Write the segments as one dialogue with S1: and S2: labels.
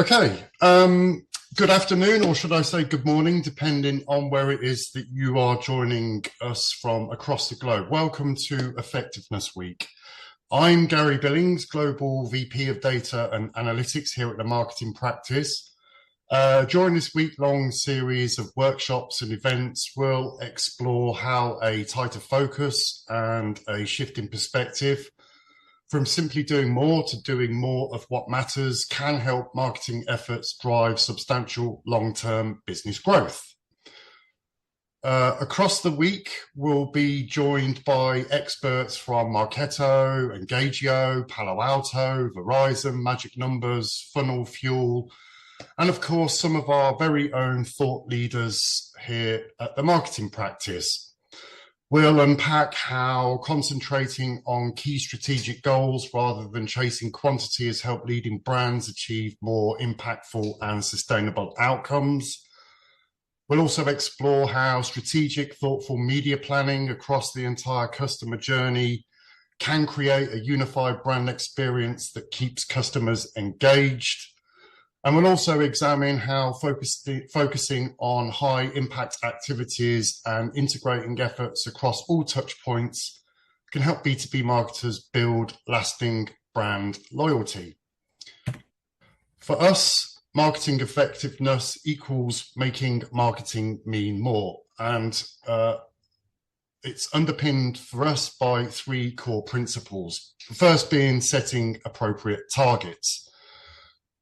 S1: Okay, good afternoon, or should I say good morning, depending on where it is that you are joining us from across the globe. Welcome to Effectiveness Week. I'm Gary Billings, Global VP of Data and Analytics here at the Marketing Practice. During this week-long series of workshops and events, we'll explore how a tighter focus and a shift in perspective from simply doing more to doing more of what matters can help marketing efforts drive substantial long-term business growth. Across the week, we'll be joined by experts from Marketo, Engagio, Palo Alto, Verizon, Magic Numbers, Funnel, Fuel, and of course, some of our very own thought leaders here at the Marketing Practice. We'll unpack how concentrating on key strategic goals rather than chasing quantity has helped leading brands achieve more impactful and sustainable outcomes. We'll also explore how strategic, thoughtful media planning across the entire customer journey can create a unified brand experience that keeps customers engaged. And we'll also examine how focusing on high impact activities and integrating efforts across all touch points can help B2B marketers build lasting brand loyalty. For us, marketing effectiveness equals making marketing mean more. And it's underpinned for us by three core principles. The first being setting appropriate targets.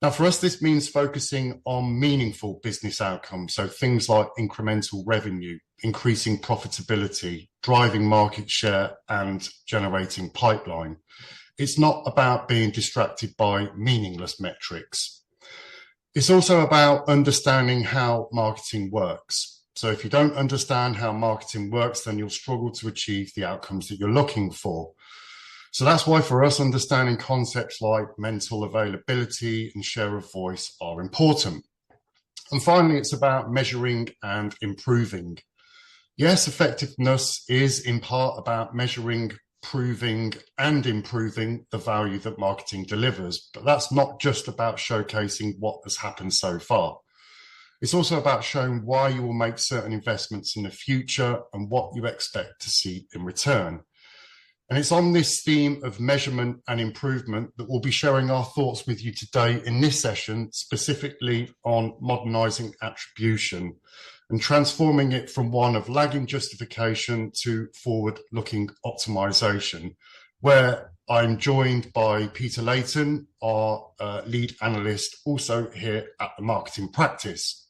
S1: Now, for us, this means focusing on meaningful business outcomes. So things like incremental revenue, increasing profitability, driving market share, and generating pipeline. It's not about being distracted by meaningless metrics. It's also about understanding how marketing works. So if you don't understand how marketing works, then you'll struggle to achieve the outcomes that you're looking for. So that's why for us, understanding concepts like mental availability and share of voice are important. And finally, it's about measuring and improving. Yes, effectiveness is in part about measuring, proving, and improving the value that marketing delivers. But that's not just about showcasing what has happened so far. It's also about showing why you will make certain investments in the future and what you expect to see in return. And it's on this theme of measurement and improvement that we'll be sharing our thoughts with you today in this session, specifically on modernising attribution and transforming it from one of lagging justification to forward-looking optimisation, where I'm joined by Peter Layton, our lead analyst, also here at the Marketing Practice.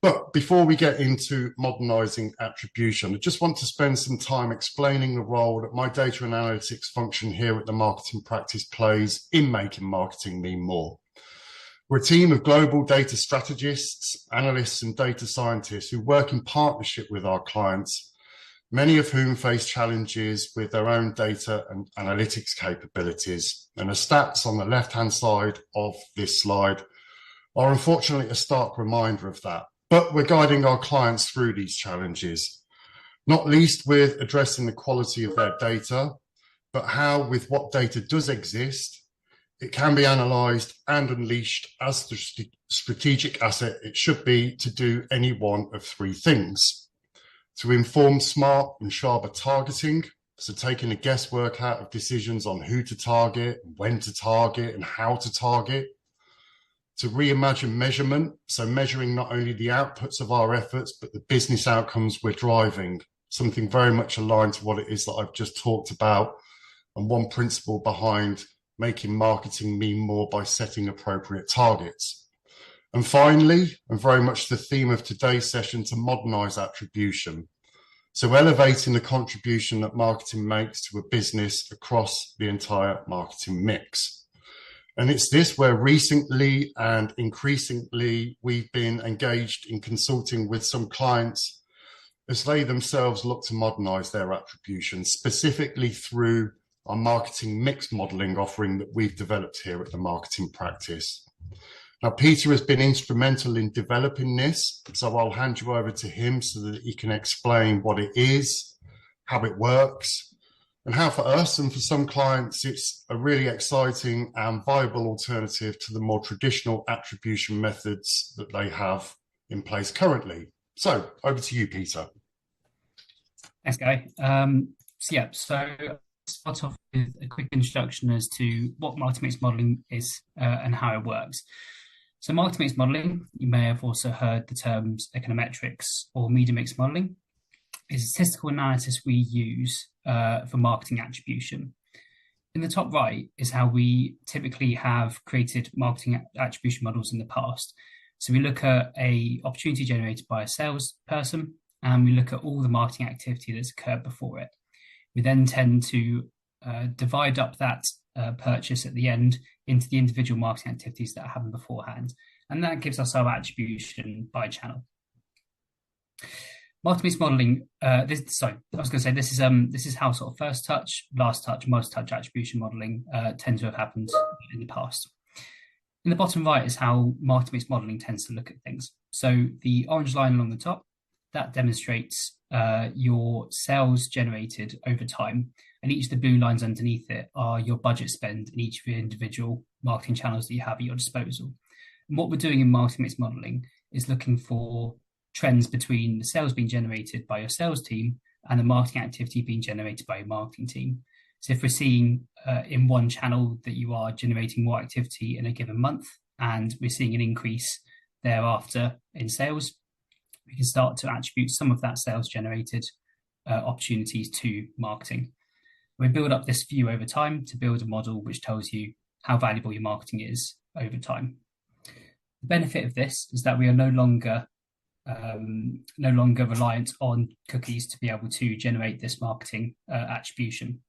S1: But before we get into modernising attribution, I just want to spend some time explaining the role that my data and analytics function here at the Marketing Practice plays in making marketing mean more. We're a team of global data strategists, analysts, and data scientists who work in partnership with our clients, many of whom face challenges with their own data and analytics capabilities. And the stats on the left-hand side of this slide are unfortunately a stark reminder of that. But we're guiding our clients through these challenges, not least with addressing the quality of their data, but how, with what data does exist, it can be analysed and unleashed as the strategic asset it should be to do any one of three things. To inform smart and sharper targeting, so taking the guesswork out of decisions on who to target, when to target, and how to target. To reimagine measurement, so measuring not only the outputs of our efforts, but the business outcomes we're driving, something very much aligned to what it is that I've just talked about, and one principle behind making marketing mean more by setting appropriate targets. And finally, and very much the theme of today's session, to modernise attribution. So elevating the contribution that marketing makes to a business across the entire marketing mix. And it's this where recently and increasingly we've been engaged in consulting with some clients as they themselves look to modernise their attribution, specifically through our marketing mix modelling offering that we've developed here at the Marketing Practice. Now, Peter has been instrumental in developing this, so I'll hand you over to him so that he can explain what it is, how it works, And how for us and for some clients, it's a really exciting and viable alternative to the more traditional attribution methods that they have in place currently. So over to you, Peter.
S2: Thanks, Guy. So start off with a quick introduction as to what multi-mix modeling is and how it works. So multi-mix modeling, you may have also heard the terms econometrics or media mix modeling, is a statistical analysis we use for marketing attribution. In the top right is how we typically have created marketing attribution models in the past. So we look at a opportunity generated by a salesperson, and we look at all the marketing activity that's occurred before it. We then tend to divide up that purchase at the end into the individual marketing activities that happened beforehand, and that gives us our attribution by channel. Multi-mix modeling. This is how sort of first touch, last touch, most touch attribution modeling tend to have happened in the past. In the bottom right is how multi-mix modeling tends to look at things. So the orange line along the top, that demonstrates your sales generated over time, and each of the blue lines underneath it are your budget spend in each of your individual marketing channels that you have at your disposal. And what we're doing in multi-mix modeling is looking for trends between the sales being generated by your sales team and the marketing activity being generated by your marketing team. So if we're seeing in one channel that you are generating more activity in a given month, and we're seeing an increase thereafter in sales, we can start to attribute some of that sales generated opportunities to marketing. We build up this view over time to build a model which tells you how valuable your marketing is over time. The benefit of this is that we are no longer reliant on cookies to be able to generate this marketing attribution.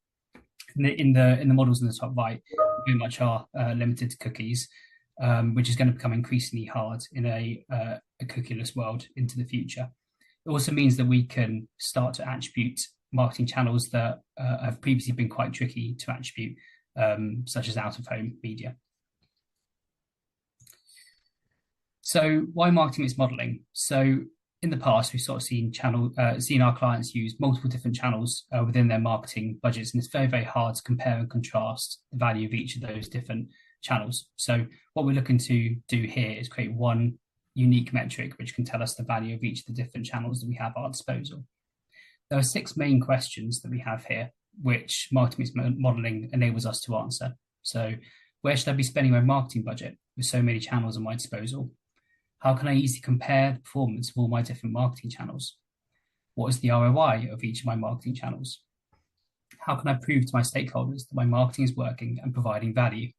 S2: In the models in the top right, we very much are limited to cookies, which is going to become increasingly hard in a cookieless world into the future. It also means that we can start to attribute marketing channels that have previously been quite tricky to attribute, such as out-of-home media. So why marketing mix modeling? So in the past, we've sort of seen our clients use multiple different channels within their marketing budgets, and it's very, very hard to compare and contrast the value of each of those different channels. So what we're looking to do here is create one unique metric which can tell us the value of each of the different channels that we have at our disposal. There are 6 main questions that we have here, which marketing mix modeling enables us to answer. So where should I be spending my marketing budget with so many channels at my disposal? How can I easily compare the performance of all my different marketing channels? What is the ROI of each of my marketing channels? How can I prove to my stakeholders that my marketing is working and providing value?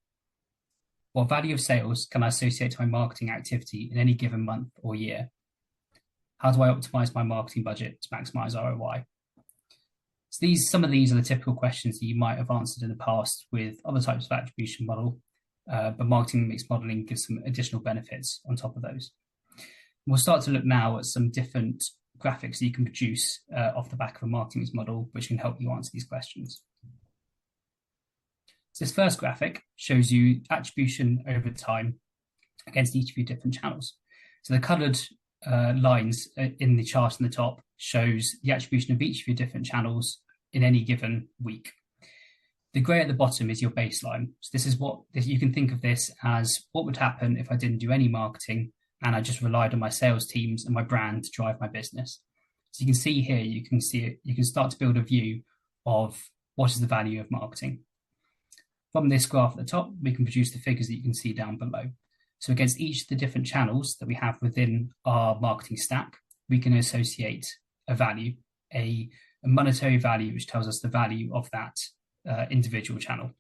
S2: What value of sales can I associate to my marketing activity in any given month or year? How do I optimize my marketing budget to maximize ROI? So some of these are the typical questions that you might have answered in the past with other types of attribution model, but marketing mix modeling gives some additional benefits on top of those. We'll start to look now at some different graphics that you can produce off the back of a marketing mix model, which can help you answer these questions. So this first graphic shows you attribution over time against each of your different channels. So the coloured lines in the chart on the top shows the attribution of each of your different channels in any given week. The grey at the bottom is your baseline. So this is you can think of this as what would happen if I didn't do any marketing and I just relied on my sales teams and my brand to drive my business. So you can see here, you can start to build a view of what is the value of marketing. From this graph at the top, we can produce the figures that you can see down below. So against each of the different channels that we have within our marketing stack, we can associate a value, a monetary value, which tells us the value of that individual channel.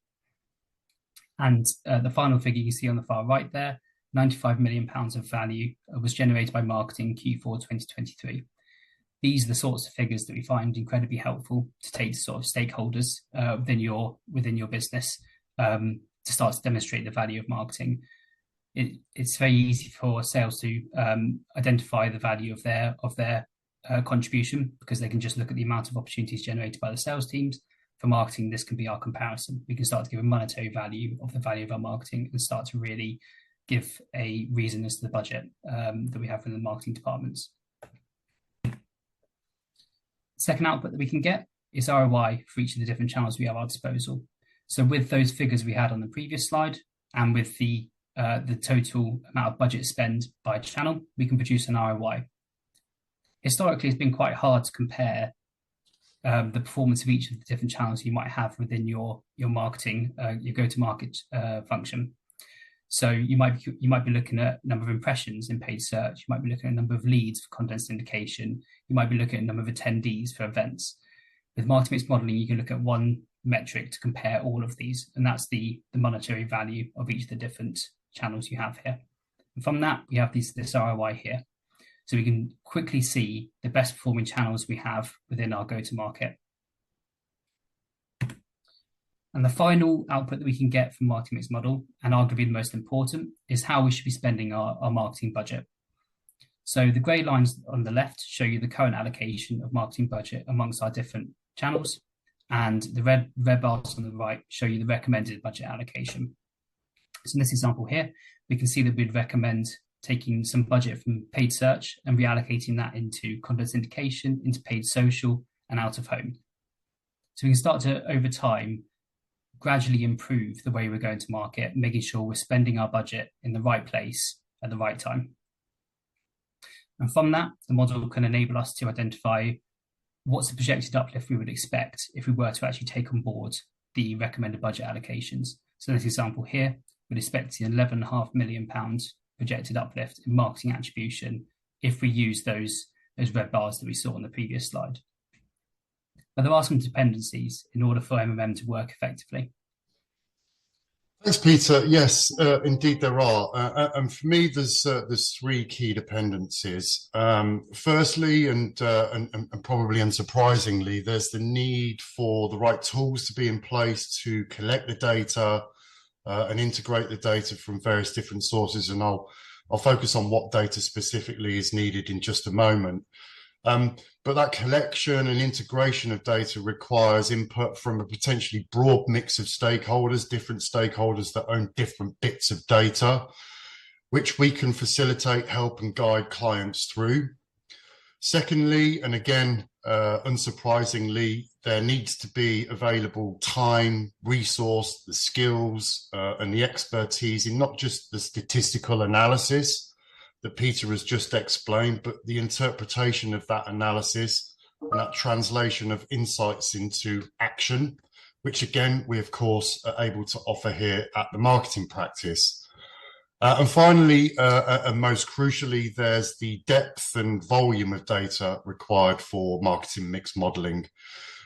S2: And the final figure you see on the far right there, £95 million of value was generated by marketing in Q4 2023. These are the sorts of figures that we find incredibly helpful to take to sort of stakeholders within your business to start to demonstrate the value of marketing. It's very easy for sales to identify the value of their contribution because they can just look at the amount of opportunities generated by the sales teams. For marketing, this can be our comparison. We can start to give a monetary value of the value of our marketing and start to really give a reason as to the budget that we have in the marketing departments. Second output that we can get is ROI for each of the different channels we have at our disposal. So with those figures we had on the previous slide, and with the total amount of budget spend by channel, we can produce an ROI. Historically, it's been quite hard to compare the performance of each of the different channels you might have within your marketing, your go-to-market function. So you might be looking at number of impressions in paid search. You might be looking at number of leads for content syndication. You might be looking at number of attendees for events. With marketing mix modeling, you can look at one metric to compare all of these, and that's the monetary value of each of the different channels you have here. And from that, we have this ROI here. So we can quickly see the best performing channels we have within our go-to-market. And the final output that we can get from marketing mix model, and arguably the most important, is how we should be spending our marketing budget. So the grey lines on the left show you the current allocation of marketing budget amongst our different channels, and the red bars on the right show you the recommended budget allocation. So in this example here, we can see that we'd recommend taking some budget from paid search and reallocating that into content syndication, into paid social, and out of home. So we can start to, over time, gradually improve the way we're going to market, making sure we're spending our budget in the right place at the right time. And from that, the model can enable us to identify what's the projected uplift we would expect if we were to actually take on board the recommended budget allocations. So in this example here, we'd expect an £11.5 million projected uplift in marketing attribution if we use those red bars that we saw on the previous slide. But there are some dependencies in order for MMM to work effectively.
S1: Thanks, Peter. Yes, indeed there are. And for me, there's three key dependencies. Firstly, and probably unsurprisingly, there's the need for the right tools to be in place to collect the data and integrate the data from various different sources. And I'll focus on what data specifically is needed in just a moment. But that collection and integration of data requires input from a potentially broad mix of stakeholders, different stakeholders that own different bits of data, which we can facilitate, help and guide clients through. Secondly, and again, unsurprisingly, there needs to be available time, resource, the skills and the expertise in not just the statistical analysis that Peter has just explained, but the interpretation of that analysis and that translation of insights into action, which again, we of course are able to offer here at the marketing practice. And finally, and most crucially, there's the depth and volume of data required for marketing mix modeling,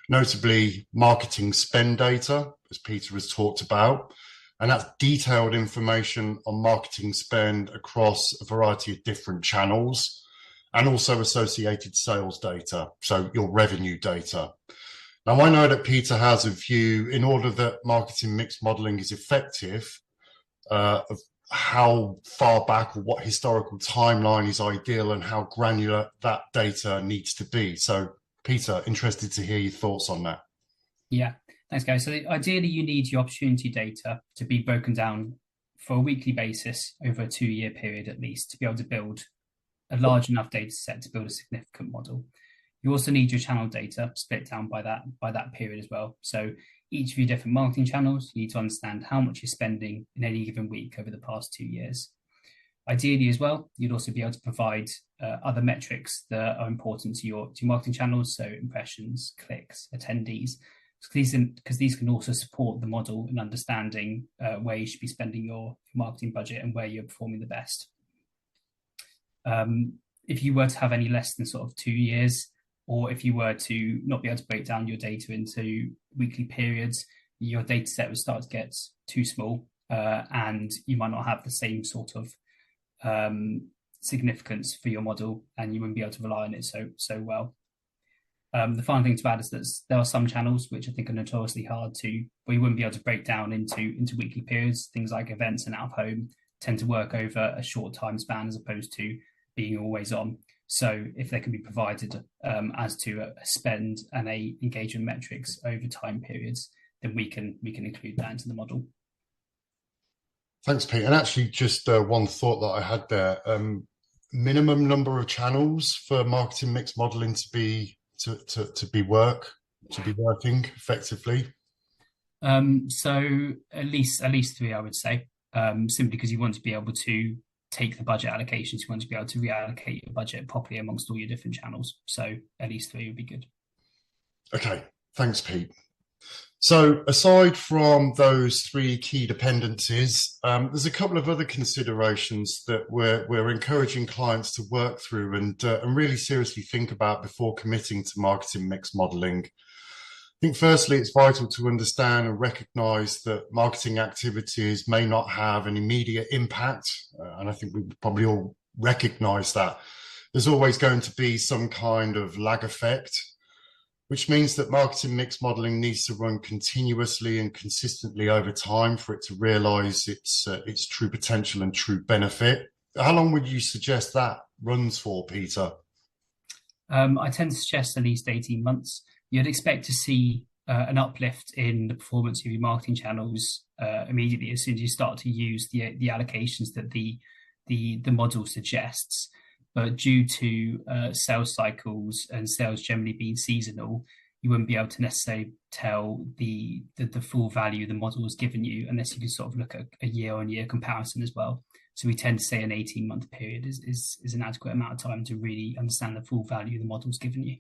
S1: notably marketing spend data, as Peter has talked about. And that's detailed information on marketing spend across a variety of different channels and also associated sales data, so your revenue data. Now, I know that Peter has a view in order that marketing mix modeling is effective of how far back or what historical timeline is ideal and how granular that data needs to be. So, Peter, interested to hear your thoughts on that.
S2: Yeah. Thanks, guys. So ideally, you need your opportunity data to be broken down for a weekly basis over a 2-year period at least to be able to build a large enough data set to build a significant model. You also need your channel data split down by that period as well. So each of your different marketing channels, you need to understand how much you're spending in any given week over the past 2 years. Ideally as well, you'd also be able to provide other metrics that are important to your marketing channels, so impressions, clicks, attendees, because these can also support the model in understanding where you should be spending your marketing budget and where you're performing the best. If you were to have any less than sort of 2 years, or if you were to not be able to break down your data into weekly periods, your data set would start to get too small and you might not have the same sort of significance for your model and you wouldn't be able to rely on it so well. The final thing to add is that there are some channels which I think are notoriously hard to, where you wouldn't be able to break down into weekly periods. Things like events and out of home tend to work over a short time span as opposed to being always on. So if they can be provided as to a spend and a engagement metrics over time periods, then we can include that into the model.
S1: Thanks, Pete. And actually, just one thought that I had there: minimum number of channels for marketing mix modeling to be work to be working effectively?
S2: So at least three, I would say, simply because you want to be able to take the budget allocations, you want to be able to reallocate your budget properly amongst all your different channels. So at least three would be good.
S1: Okay, thanks, Pete. So aside from those three key dependencies, there's a couple of other considerations that we're encouraging clients to work through and really seriously think about before committing to marketing mix modeling. I think firstly, it's vital to understand and recognise that marketing activities may not have an immediate impact, and I think we probably all recognise that. There's always going to be some kind of lag effect, which means that marketing mix modelling needs to run continuously and consistently over time for it to realise its true potential and true benefit. How long would you suggest that runs for, Peter?
S2: I tend to suggest at least 18 months. You'd expect to see an uplift in the performance of your marketing channels immediately as soon as you start to use the allocations that the model suggests. But due to sales cycles and sales generally being seasonal, you wouldn't be able to necessarily tell the full value the model has given you unless you can sort of look at a year-on-year comparison as well. So we tend to say an 18-month period is an adequate amount of time to really understand the full value the model's given you.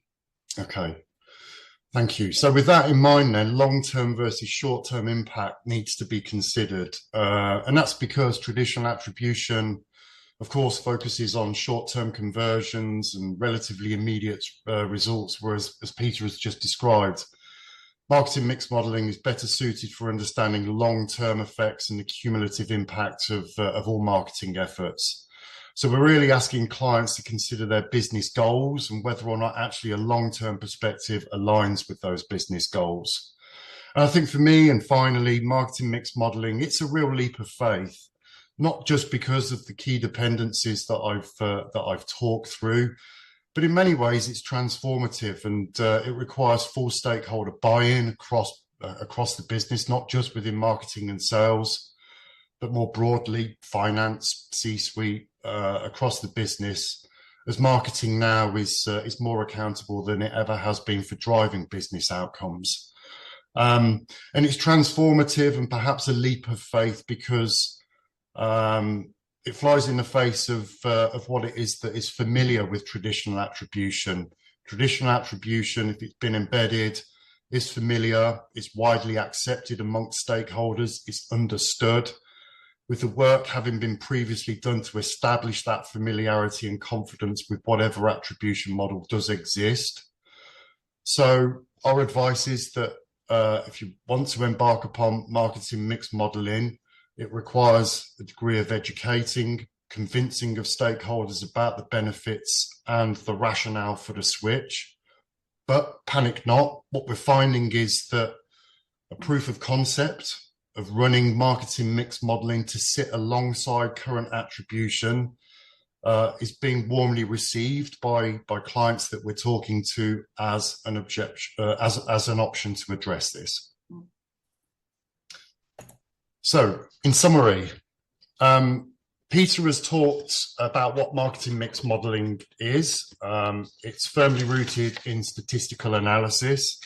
S1: Okay. Thank you. So with that in mind then, long-term versus short-term impact needs to be considered. And that's because traditional attribution, of course, focuses on short-term conversions and relatively immediate results, whereas, as Peter has just described, marketing mix modelling is better suited for understanding long-term effects and the cumulative impact of all marketing efforts. So we're really asking clients to consider their business goals and whether or not actually a long-term perspective aligns with those business goals. And I think for me, and finally, marketing mix modelling, it's a real leap of faith, not just because of the key dependencies that I've talked through, but in many ways it's transformative and it requires full stakeholder buy-in across the business, not just within marketing and sales, but more broadly, finance, C-suite, across the business, as marketing now is more accountable than it ever has been for driving business outcomes. And it's transformative and perhaps a leap of faith because it flies in the face of what it is that is familiar with traditional attribution. Traditional attribution, if it's been embedded, is familiar, it's widely accepted amongst stakeholders, it's understood, with the work having been previously done to establish that familiarity and confidence with whatever attribution model does exist. So our advice is that if you want to embark upon marketing mix modeling, it requires a degree of educating, convincing of stakeholders about the benefits and the rationale for the switch. But panic not. What we're finding is that a proof of concept of running marketing mix modeling to sit alongside current attribution is being warmly received by clients that we're talking to as an as an option to address this. So, in summary, Peter has talked about what marketing mix modeling is. It's firmly rooted in statistical analysis.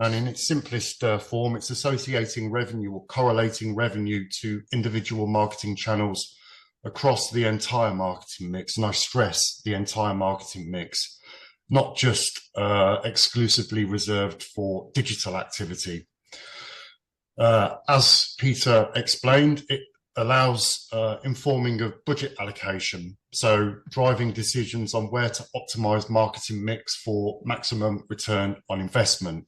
S1: And in its simplest form, it's associating revenue or correlating revenue to individual marketing channels across the entire marketing mix. And I stress the entire marketing mix, not just exclusively reserved for digital activity. As Peter explained, it allows informing of budget allocation, so driving decisions on where to optimize marketing mix for maximum return on investment.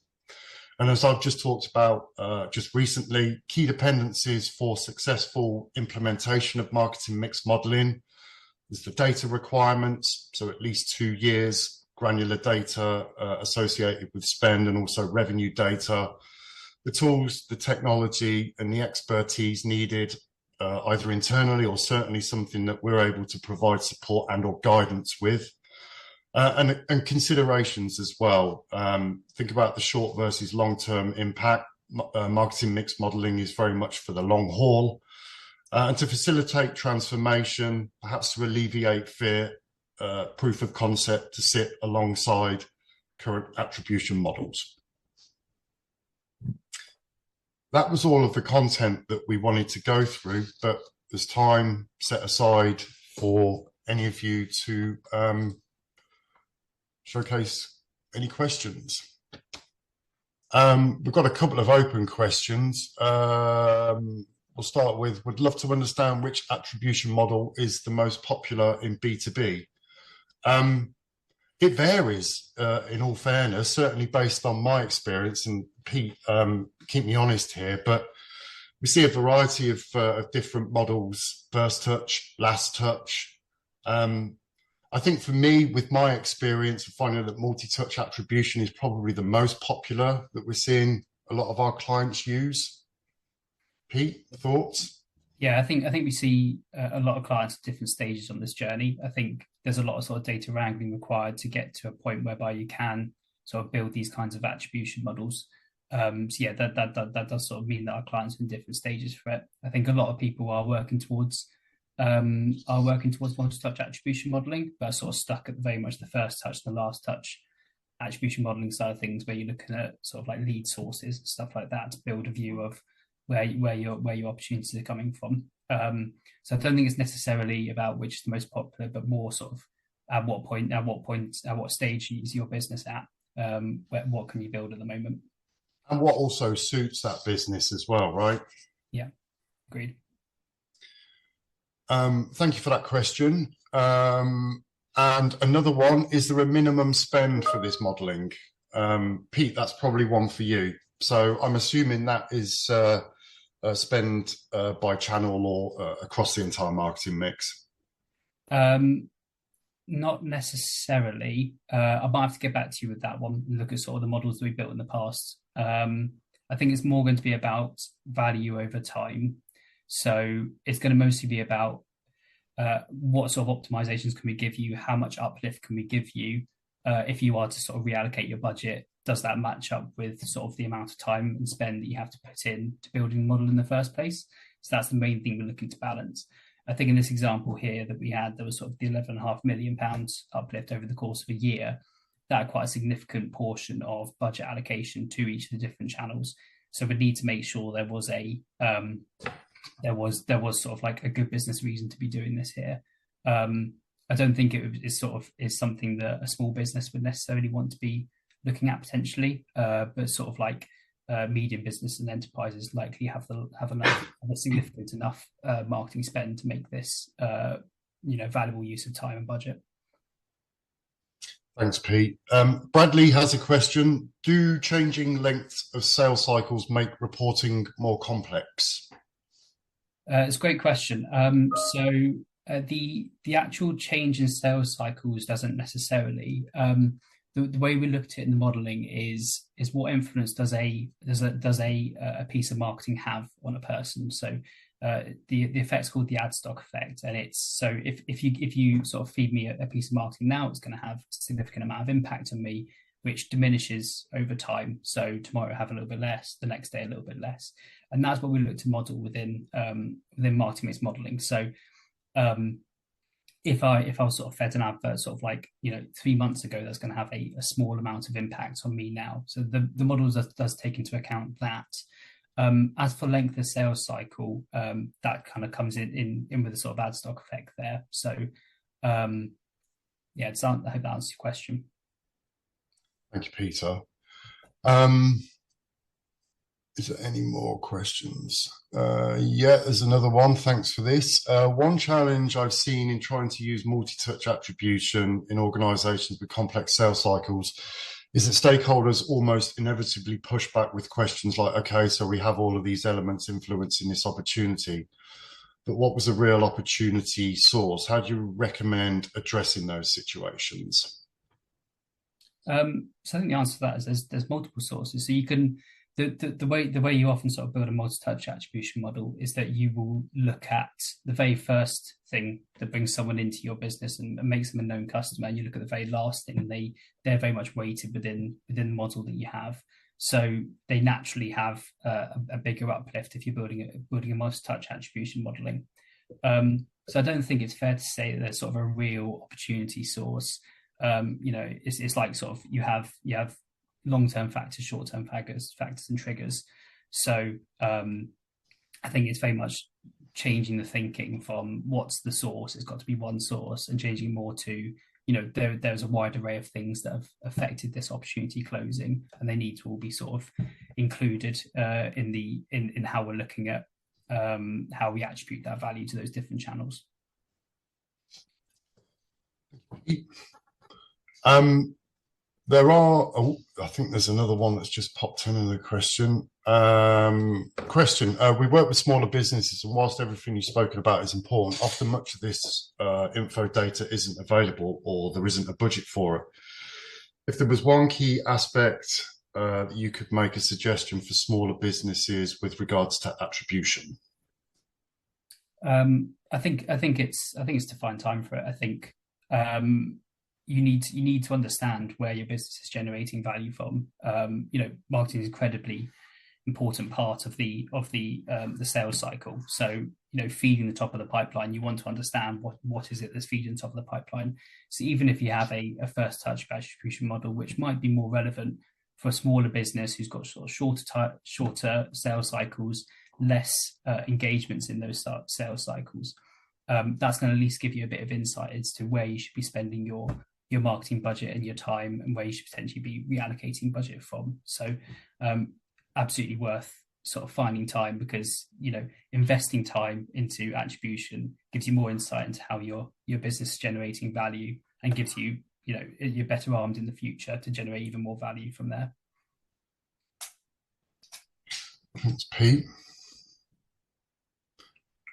S1: And as I've just talked about just recently, key dependencies for successful implementation of marketing mix modeling is the data requirements, so at least 2 years, granular data associated with spend and also revenue data, the tools, the technology and the expertise needed either internally or certainly something that we're able to provide support and or guidance with. And considerations as well. Think about the short versus long-term impact. Marketing mix modeling is very much for the long haul. And to facilitate transformation, perhaps to alleviate fear, proof of concept to sit alongside current attribution models. that was all of the content that we wanted to go through, but there's time set aside for any of you to showcase any questions. We've got a couple of open questions. We'll start with, would love to understand which attribution model is the most popular in B2B. It varies, in all fairness, certainly based on my experience, and Pete, keep me honest here, but we see a variety of different models: first touch, last touch. I think for me, with my experience of finding that multi-touch attribution is probably the most popular that we're seeing a lot of our clients use. Pete, thoughts?
S2: Yeah, I think we see a lot of clients at different stages on this journey. I think there's a lot of sort of data wrangling required to get to a point whereby you can sort of build these kinds of attribution models. So yeah, that does sort of mean that our clients are in different stages for it. I think a lot of people are working towards multi-touch attribution modeling, but are sort of stuck at very much the first touch, the last touch attribution modeling side of things, where you're looking at sort of like lead sources and stuff like that to build a view of where your opportunities are coming from. So I don't think it's necessarily about which is the most popular, but more sort of at what stage is your business at? What can you build at the moment?
S1: And what also suits that business as well, right?
S2: Yeah, agreed.
S1: Thank you for that question. And another one, is there a minimum spend for this modelling? Pete, that's probably one for you. So I'm assuming that is spend by channel or across the entire marketing mix.
S2: Not necessarily. I might have to get back to you with that one and look at sort of the models that we built in the past. I think it's more going to be about value over time. So it's going to mostly be about what sort of optimizations can we give you? How much uplift can we give you? If you are to sort of reallocate your budget, does that match up with sort of the amount of time and spend that you have to put in to building the model in the first place? So that's the main thing we're looking to balance. I think in this example here that we had, there was sort of the £11.5 million uplift over the course of a year. That quite a significant portion of budget allocation to each of the different channels. So we need to make sure there was there was sort of like a good business reason to be doing this here. I don't think it is something that a small business would necessarily want to be looking at potentially, but sort of like medium business and enterprises likely have a significant enough marketing spend to make this valuable use of time and budget.
S1: Thanks, Pete. Bradley has a question. Do changing lengths of sales cycles make reporting more complex?
S2: It's a great question. The actual change in sales cycles doesn't necessarily. The way we looked at it in the modelling is what influence does a piece of marketing have on a person? So the effect's called the ad stock effect, and it's so if you sort of feed me a piece of marketing now, it's going to have a significant amount of impact on me, which diminishes over time. So tomorrow I have a little bit less, the next day a little bit less, and that's what we look to model within marketing mix modelling. So if I was sort of fed an advert sort of like 3 months ago, that's going to have a small amount of impact on me now. So the model does take into account that. As for length of sales cycle, that kind of comes in with a sort of ad stock effect there. So I hope that answers your question.
S1: Thank you, Peter. Is there any more questions? Yeah, there's another one. Thanks for this. One challenge I've seen in trying to use multi-touch attribution in organizations with complex sales cycles is that stakeholders almost inevitably push back with questions like, okay, so we have all of these elements influencing this opportunity, but what was the real opportunity source? How do you recommend addressing those situations?
S2: So I think the answer to that is there's multiple sources. So you can the way you often sort of build a multi-touch attribution model is that you will look at the very first thing that brings someone into your business and makes them a known customer, and you look at the very last thing, and they're very much weighted within the model that you have. So they naturally have a bigger uplift if you're building a multi-touch attribution modeling. So I don't think it's fair to say that there's sort of a real opportunity source. It's like sort of you have long-term factors, short-term factors and triggers. So I think it's very much changing the thinking from what's the source, it's got to be one source, and changing more to, there's a wide array of things that have affected this opportunity closing, and they need to all be sort of included in how we're looking at how we attribute that value to those different channels.
S1: I think there's another one that's just popped in the question. We work with smaller businesses, and whilst everything you've spoken about is important, often much of this info data isn't available, or there isn't a budget for it. If there was one key aspect that you could make a suggestion for smaller businesses with regards to attribution.
S2: I think it's to find time for it. I think you need to understand where your business is generating value from. Marketing is an incredibly important part of the sales cycle. So, feeding the top of the pipeline, you want to understand what is it that's feeding the top of the pipeline. So even if you have a first touch attribution model, which might be more relevant for a smaller business who's got sort of shorter sales cycles, less engagements in those sales cycles, that's going to at least give you a bit of insight as to where you should be spending your marketing budget and your time, and where you should potentially be reallocating budget from. So absolutely worth sort of finding time, because investing time into attribution gives you more insight into how your business is generating value, and gives you you're better armed in the future to generate even more value from there.
S1: Thanks, Pete.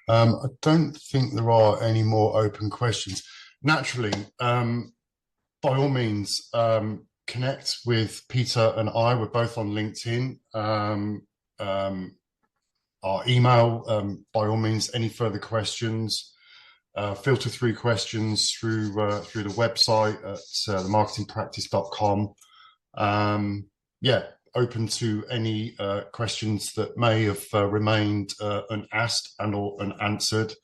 S1: I don't think there are any more open questions. Naturally, by all means, connect with Peter and I. We're both on LinkedIn. Our email, by all means, any further questions, filter through questions through the website at themarketingpractice.com. Open to any questions that may have remained unasked or unanswered.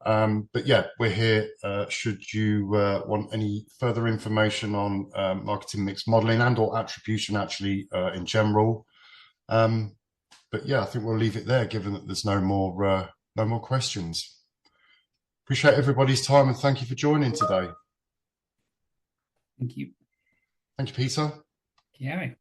S1: But yeah, we're here should you want any further information on marketing mix modeling and or attribution actually in general. But yeah, I think we'll leave it there, given that there's no more questions. Appreciate everybody's time, and thank you for joining today.
S2: Thank you.
S1: Thank you, Peter.
S2: Yeah.